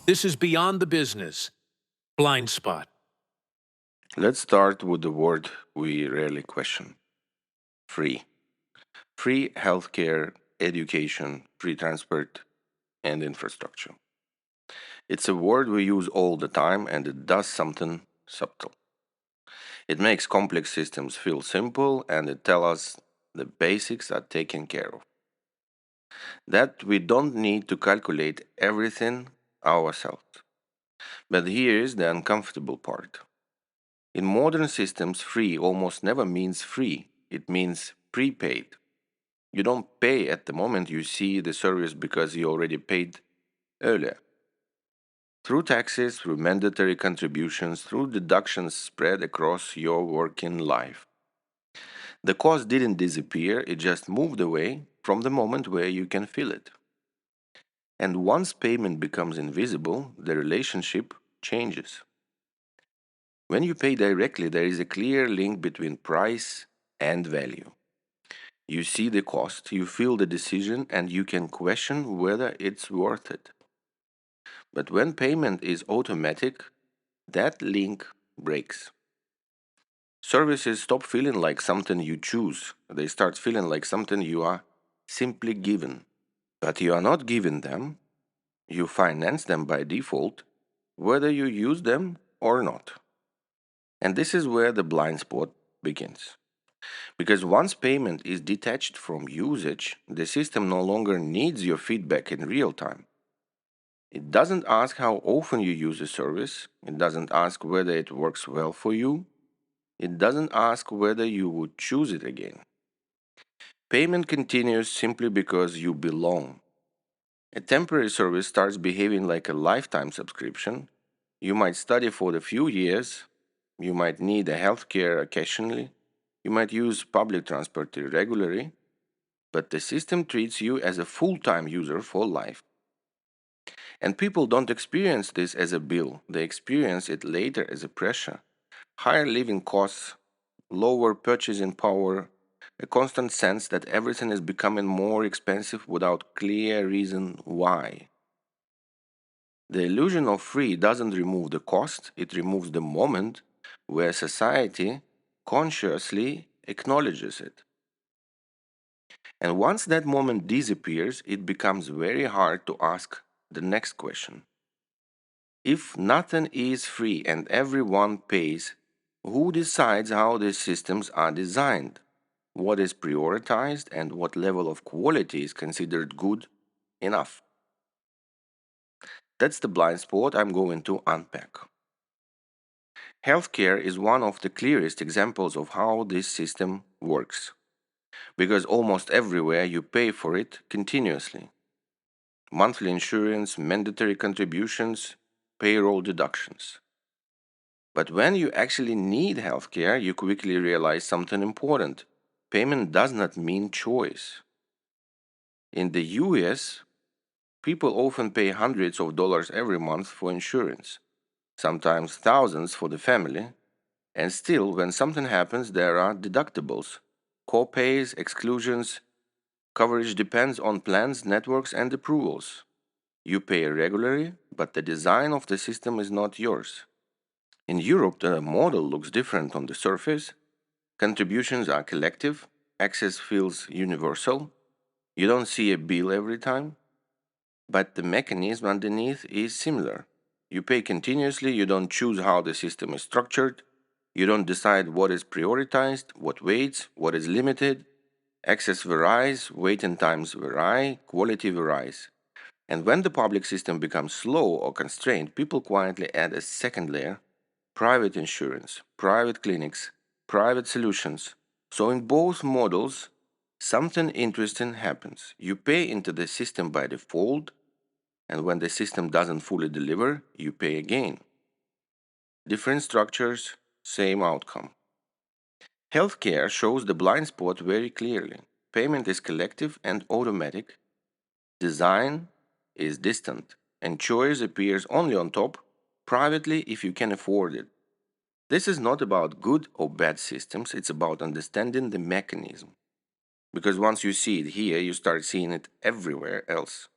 This is Beyond the Business. Blind spot. Let's start with the word we rarely question: free. Free healthcare, education, free transport, and infrastructure. It's a word we use all the time and it does something subtle. It makes complex systems feel simple and it tells us the basics are taken care of. That we don't need to calculate everything ourselves. But here's the uncomfortable part. In modern systems, free almost never means free, it means prepaid. You don't pay at the moment you see the service because you already paid earlier. Through taxes, through mandatory contributions, through deductions spread across your working life. The cost didn't disappear, it just moved away from the moment where you can feel it. And once payment becomes invisible, the relationship changes. When you pay directly, there is a clear link between price and value. You see the cost, you feel the decision, and you can question whether it's worth it. But when payment is automatic, that link breaks. Services stop feeling like something you choose, they start feeling like something you are simply given. But you are not giving them, you finance them by default, whether you use them or not. And this is where the blind spot begins. Because once payment is detached from usage, the system no longer needs your feedback in real time. It doesn't ask how often you use a service, it doesn't ask whether it works well for you, it doesn't ask whether you would choose it again. Payment continues simply because you belong. A temporary service starts behaving like a lifetime subscription. You might study for a few years, you might need a healthcare occasionally, you might use public transport irregularly, but the system treats you as a full-time user for life. And people don't experience this as a bill, they experience it later as a pressure. Higher living costs, lower purchasing power, a constant sense that everything is becoming more expensive without clear reason why. The illusion of free doesn't remove the cost, it removes the moment where society consciously acknowledges it. And once that moment disappears, it becomes very hard to ask the next question. If nothing is free and everyone pays, who decides how these systems are designed? What is prioritized and what level of quality is considered good enough? That's the blind spot I'm going to unpack. Healthcare is one of the clearest examples of how this system works, because almost everywhere you pay for it continuously. Monthly insurance, mandatory contributions, payroll deductions. But when you actually need healthcare, you quickly realize something important. Payment does not mean choice. In the US, people often pay hundreds of dollars every month for insurance, sometimes thousands for the family, and still, when something happens, there are deductibles, co-pays, exclusions. Coverage depends on plans, networks, and approvals. You pay regularly, but the design of the system is not yours. In Europe, the model looks different on the surface. Contributions are collective, access feels universal. You don't see a bill every time, but the mechanism underneath is similar. You pay continuously, you don't choose how the system is structured, you don't decide what is prioritized, what waits, what is limited. Access varies, waiting times vary, quality varies. And when the public system becomes slow or constrained, people quietly add a second layer: private insurance, private clinics, private solutions. So in both models, something interesting happens. You pay into the system by default, and when the system doesn't fully deliver, you pay again. Different structures, same outcome. Healthcare shows the blind spot very clearly. Payment is collective and automatic. Design is distant, and choice appears only on top, privately if you can afford it. This is not about good or bad systems, it's about understanding the mechanism. Because once you see it here, you start seeing it everywhere else.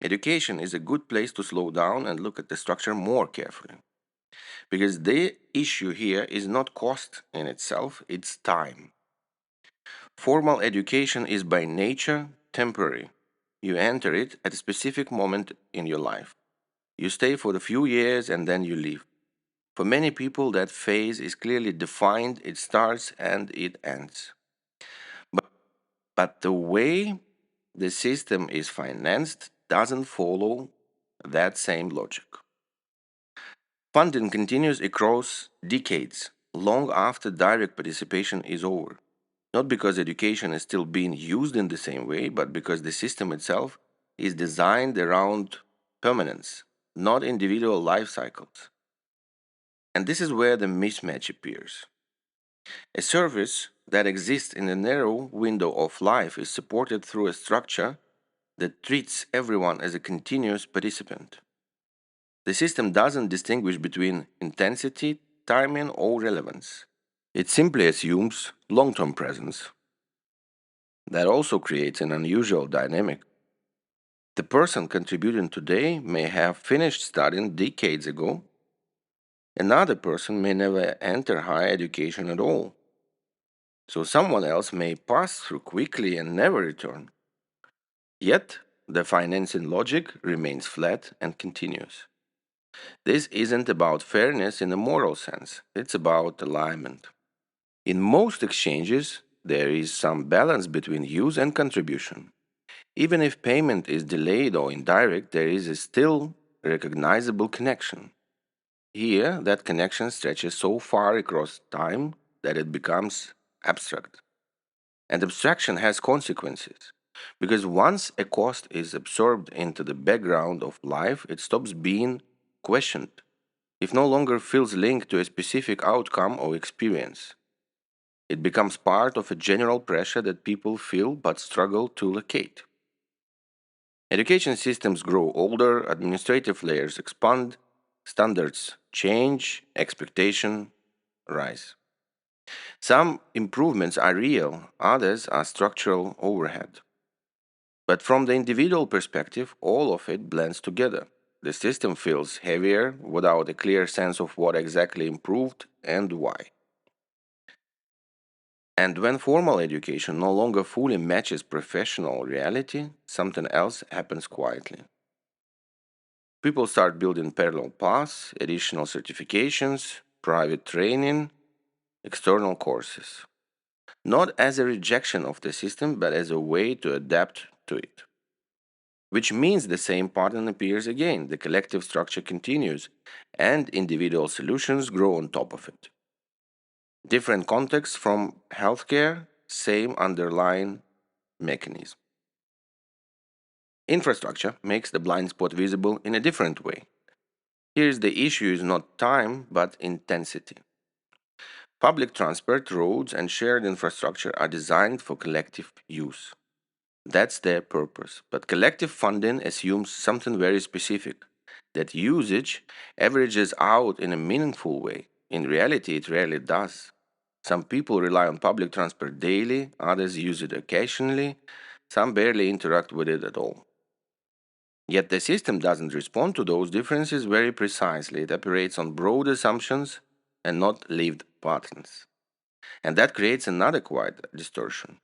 Education is a good place to slow down and look at the structure more carefully. Because the issue here is not cost in itself, it's time. Formal education is by nature temporary. You enter it at a specific moment in your life. You stay for a few years and then you leave. For many people, that phase is clearly defined, it starts and it ends. But, but the way the system is financed doesn't follow that same logic. Funding continues across decades, long after direct participation is over. Not because education is still being used in the same way, but because the system itself is designed around permanence, not individual life cycles. And this is where the mismatch appears. A service that exists in a narrow window of life is supported through a structure that treats everyone as a continuous participant. The system doesn't distinguish between intensity, timing, or relevance. It simply assumes long term presence. That also creates an unusual dynamic. The person contributing today may have finished studying decades ago. Another person may never enter higher education at all. So someone else may pass through quickly and never return. Yet, the financing logic remains flat and continuous. This isn't about fairness in a moral sense, it's about alignment. In most exchanges, there is some balance between use and contribution. Even if payment is delayed or indirect, there is a still recognizable connection. Here, that connection stretches so far across time that it becomes abstract. And abstraction has consequences. Because once a cost is absorbed into the background of life, it stops being questioned. It no longer feels linked to a specific outcome or experience. It becomes part of a general pressure that people feel but struggle to locate. Education systems grow older, administrative layers expand, standards change, expectations rise. Some improvements are real, others are structural overhead. But from the individual perspective, all of it blends together. The system feels heavier without a clear sense of what exactly improved and why. And when formal education no longer fully matches professional reality, something else happens quietly. People start building parallel paths, additional certifications, private training, external courses. Not as a rejection of the system, but as a way to adapt to it. Which means the same pattern appears again. The collective structure continues, and individual solutions grow on top of it. Different contexts from healthcare, same underlying mechanism. Infrastructure makes the blind spot visible in a different way. Here's the issue is not time, but intensity. Public transport, roads, and shared infrastructure are designed for collective use. That's their purpose. But collective funding assumes something very specific that usage averages out in a meaningful way. In reality, it rarely does. Some people rely on public transport daily, others use it occasionally, some barely interact with it at all. Yet the system doesn't respond to those differences very precisely. It operates on broad assumptions and not lived patterns. And that creates another quiet distortion.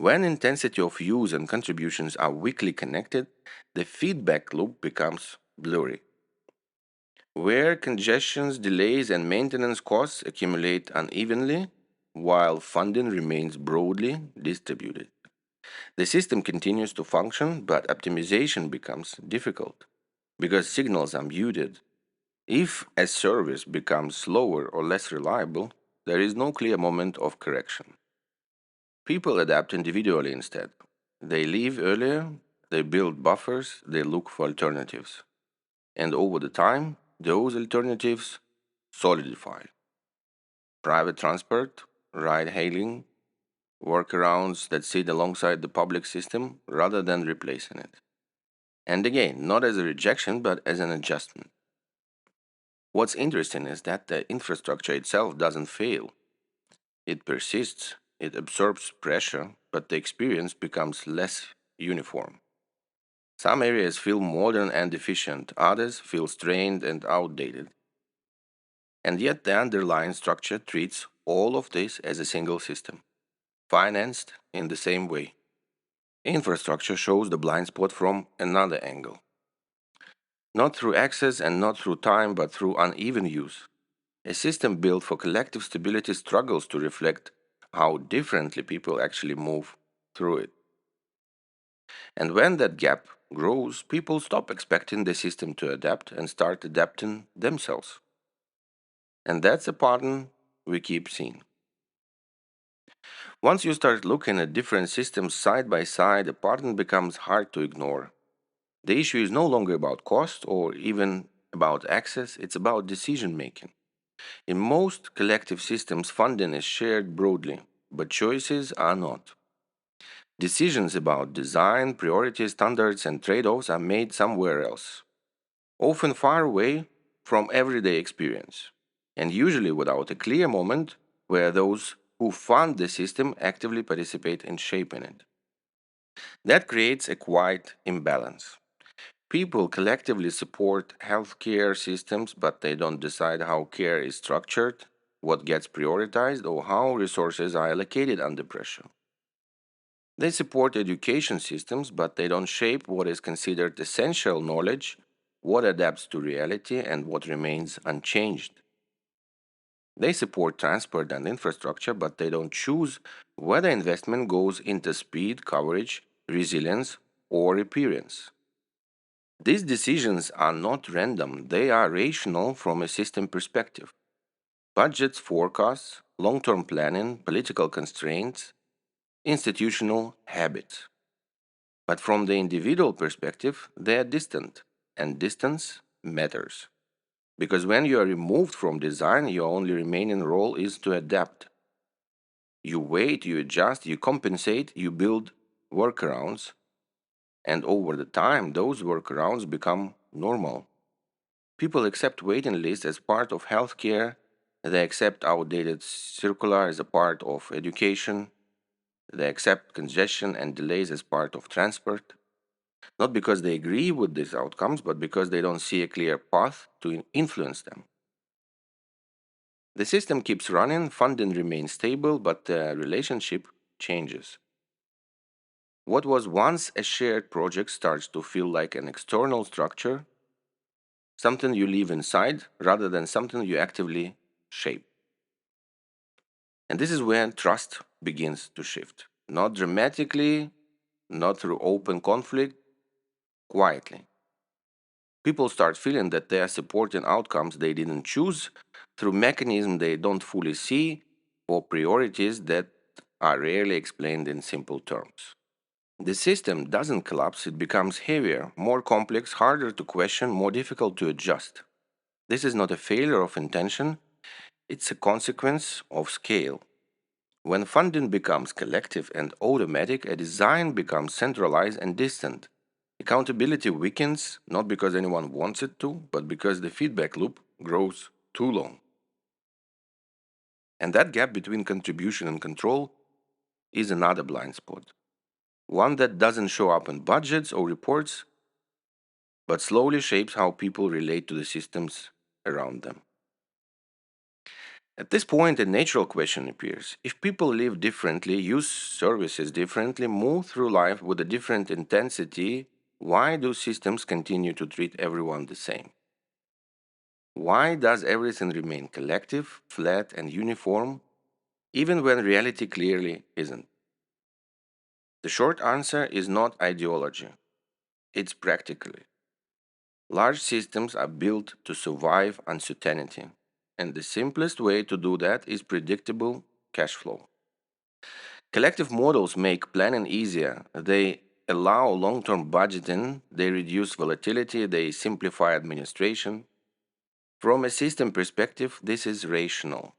When intensity of use and contributions are weakly connected, the feedback loop becomes blurry. Where congestions, delays, and maintenance costs accumulate unevenly, while funding remains broadly distributed. The system continues to function, but optimization becomes difficult because signals are muted. If a service becomes slower or less reliable, there is no clear moment of correction. People adapt individually instead. They leave earlier, they build buffers, they look for alternatives. And over the time, those alternatives solidify. Private transport, ride hailing, workarounds that sit alongside the public system rather than replacing it. And again, not as a rejection, but as an adjustment. What's interesting is that the infrastructure itself doesn't fail. It persists, it absorbs pressure, but the experience becomes less uniform. Some areas feel modern and efficient, others feel strained and outdated. And yet, the underlying structure treats all of this as a single system, financed in the same way. Infrastructure shows the blind spot from another angle. Not through access and not through time, but through uneven use. A system built for collective stability struggles to reflect how differently people actually move through it. And when that gap grows, people stop expecting the system to adapt and start adapting themselves. And that's a pattern we keep seeing. Once you start looking at different systems side by side, the pattern becomes hard to ignore. The issue is no longer about cost or even about access, it's about decision making. In most collective systems, funding is shared broadly, but choices are not. Decisions about design, priorities, standards, and trade offs are made somewhere else, often far away from everyday experience, and usually without a clear moment where those who fund the system actively participate in shaping it. That creates a quiet imbalance. People collectively support healthcare systems, but they don't decide how care is structured, what gets prioritized, or how resources are allocated under pressure. They support education systems, but they don't shape what is considered essential knowledge, what adapts to reality, and what remains unchanged. They support transport and infrastructure, but they don't choose whether investment goes into speed, coverage, resilience, or appearance. These decisions are not random, they are rational from a system perspective. Budgets, forecasts, long term planning, political constraints, institutional habits. But from the individual perspective, they are distant, and distance matters. Because when you are removed from design, your only remaining role is to adapt. You wait, you adjust, you compensate, you build workarounds, and over the time, those workarounds become normal. People accept waiting lists as part of healthcare, they accept outdated circular as a part of education, they accept congestion and delays as part of transport. Not because they agree with these outcomes, but because they don't see a clear path to influence them. The system keeps running, funding remains stable, but the relationship changes. What was once a shared project starts to feel like an external structure, something you live inside rather than something you actively shape. And this is when trust begins to shift. Not dramatically, not through open conflict, quietly. People start feeling that they are supporting outcomes they didn't choose through mechanisms they don't fully see or priorities that are rarely explained in simple terms. The system doesn't collapse, it becomes heavier, more complex, harder to question, more difficult to adjust. This is not a failure of intention, it's a consequence of scale. When funding becomes collective and automatic, a design becomes centralized and distant. Accountability weakens not because anyone wants it to, but because the feedback loop grows too long. And that gap between contribution and control is another blind spot. One that doesn't show up in budgets or reports, but slowly shapes how people relate to the systems around them. At this point, a natural question appears. If people live differently, use services differently, move through life with a different intensity, why do systems continue to treat everyone the same? Why does everything remain collective, flat, and uniform, even when reality clearly isn't? The short answer is not ideology, it's practically. Large systems are built to survive uncertainty, and the simplest way to do that is predictable cash flow. Collective models make planning easier. They allow long term budgeting, they reduce volatility, they simplify administration. From a system perspective, this is rational.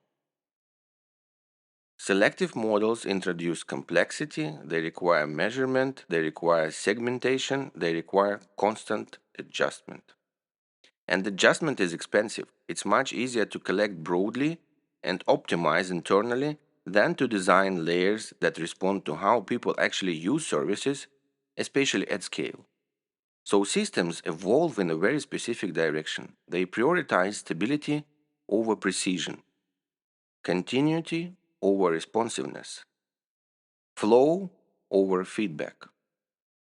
Selective models introduce complexity, they require measurement, they require segmentation, they require constant adjustment. And adjustment is expensive. It's much easier to collect broadly and optimize internally than to design layers that respond to how people actually use services, especially at scale. So systems evolve in a very specific direction. They prioritize stability over precision, continuity over responsiveness, flow over feedback.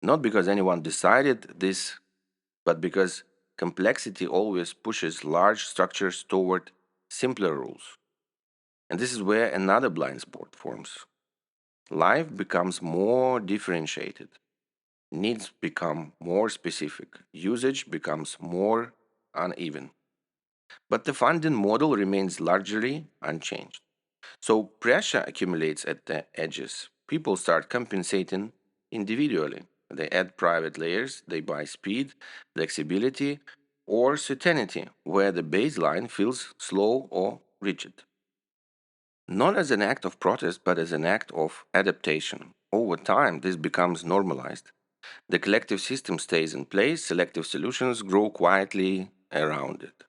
Not because anyone decided this, but because complexity always pushes large structures toward simpler rules. And this is where another blind spot forms. Life becomes more differentiated, needs become more specific, usage becomes more uneven. But the funding model remains largely unchanged. So pressure accumulates at the edges. People start compensating individually. They add private layers, they buy speed, flexibility, or certainty where the baseline feels slow or rigid. Not as an act of protest, but as an act of adaptation. Over time, this becomes normalized. The collective system stays in place, selective solutions grow quietly around it.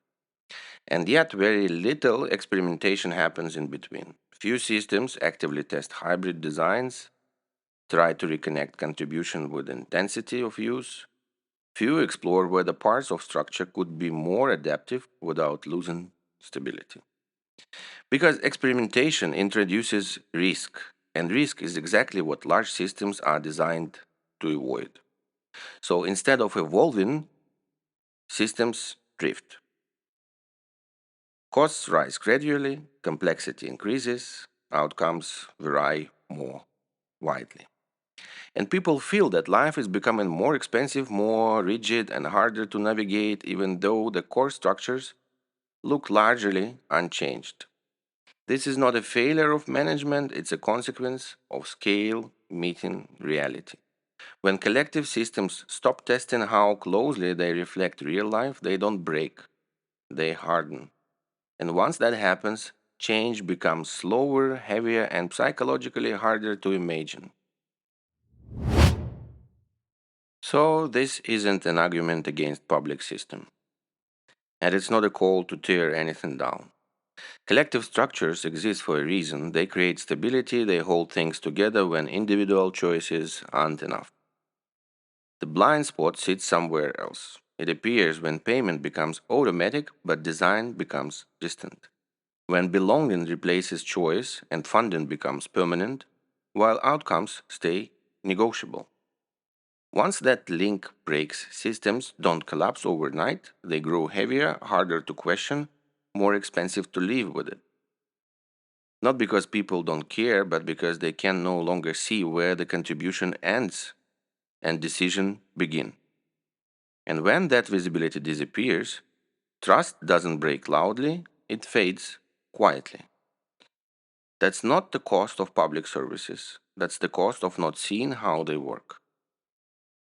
And yet, very little experimentation happens in between. Few systems actively test hybrid designs, try to reconnect contribution with intensity of use. Few explore whether parts of structure could be more adaptive without losing stability. Because experimentation introduces risk, and risk is exactly what large systems are designed to avoid. So instead of evolving, systems drift. Costs rise gradually, complexity increases, outcomes vary more widely. And people feel that life is becoming more expensive, more rigid, and harder to navigate, even though the core structures look largely unchanged. This is not a failure of management, it's a consequence of scale meeting reality. When collective systems stop testing how closely they reflect real life, they don't break, they harden. And once that happens, change becomes slower, heavier, and psychologically harder to imagine. So, this isn't an argument against public system, and it's not a call to tear anything down. Collective structures exist for a reason. They create stability, they hold things together when individual choices aren't enough. The blind spot sits somewhere else. It appears when payment becomes automatic but design becomes distant. When belonging replaces choice and funding becomes permanent, while outcomes stay negotiable. Once that link breaks, systems don't collapse overnight, they grow heavier, harder to question, more expensive to live with it. Not because people don't care, but because they can no longer see where the contribution ends and decision begin. And when that visibility disappears, trust doesn't break loudly, it fades quietly. That's not the cost of public services. That's the cost of not seeing how they work.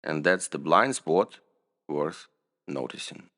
And that's the blind spot worth noticing.